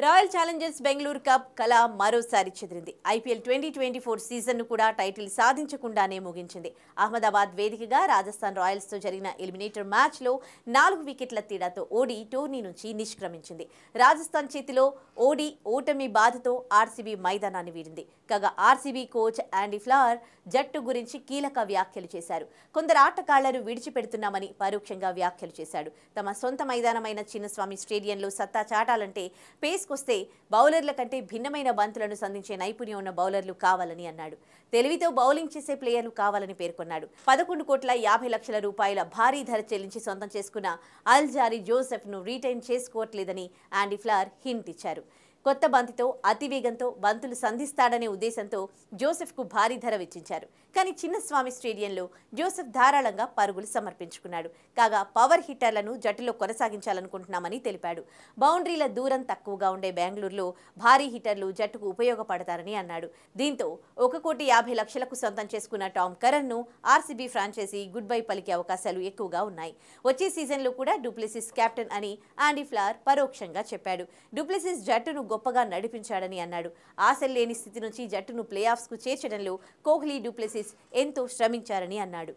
Royal Challengers Bengaluru cup కల మరోసారి చెదిరింది. IPL 2024 సీజన్ను కూడా టైటిల్ సాధించకుండానే ముగించింది. అహ్మదాబాద్ వేదికగా రాజస్థాన్ రాయల్స్తో జరిగిన ఎలిమినేటర్ మ్యాచ్లో 4 వికెట్ల తేడాతో ఓడి టోర్నీ నుంచి నిష్క్రమించింది. రాజస్థాన్ చేతిలో ఓడి ఓటమి బాధతో ఆర్సీబీ మైదానాన్ని వీడింది. కాగా ఆర్సీబీ కోచ్ యాండీ ఫ్లవర్ జట్టు గురించి కీలక వ్యాఖ్యలు చేశారు. కొందరు ఆటగాళ్లను విడిచిపెడుతున్నామని పరోక్షంగా వ్యాఖ్యలు చేశాడు. తమ సొంత మైదానమైన చిన్నస్వామి స్టేడియంలో సత్తా చాటాలంటే పేస్కొస్తే బౌలర్ల కంటే భిన్నమైన బంతులను సంధించే నైపుణ్యం ఉన్న బౌలర్లు కావాలని అన్నాడు. తెలివితో బౌలింగ్ చేసే ప్లేయర్లు కావాలని పేర్కొన్నాడు. 11,50,00,000 రూపాయల భారీ ధర చెల్లించి సొంతం చేసుకున్న అల్జారీ జోసెఫ్ను రీటైన్ చేసుకోవట్లేదని యాండీ ఫ్లవర్ హింట్ ఇచ్చారు. కొత్త బంతితో అతివేగంతో బంతులు సంధిస్తాడనే ఉద్దేశంతో జోసెఫ్కు భారీ ధర వెచ్చించారు. కానీ చిన్నస్వామి స్టేడియంలో జోసెఫ్ ధారాళంగా పరుగులు సమర్పించుకున్నాడు. కాగా పవర్ హిట్టర్లను జట్టులో కొనసాగించాలనుకుంటున్నామని తెలిపాడు. బౌండరీల దూరం తక్కువగా ఉండే బెంగళూరులో భారీ హిట్టర్లు జట్టుకు ఉపయోగపడతారని అన్నాడు. దీంతో 1,50,00,000కు సొంతం చేసుకున్న టామ్ కరన్ను ఆర్సీబీ ఫ్రాంచైజీ గుడ్ బై పలికే అవకాశాలు ఎక్కువగా ఉన్నాయి. వచ్చే సీజన్లో కూడా డూప్లెసిస్ కెప్టెన్ అని యాండీ ఫ్లవర్ పరోక్షంగా చెప్పాడు. డూప్లెసిస్ జట్టును గొప్పగా నడిపించాడని అన్నాడు. ఆశలేని స్థితి నుంచి జట్టును ప్లే ఆఫ్స్కు చేర్చడంలో కోహ్లీ, డూప్లెసిస్ ఎంతో శ్రమించారని అన్నాడు.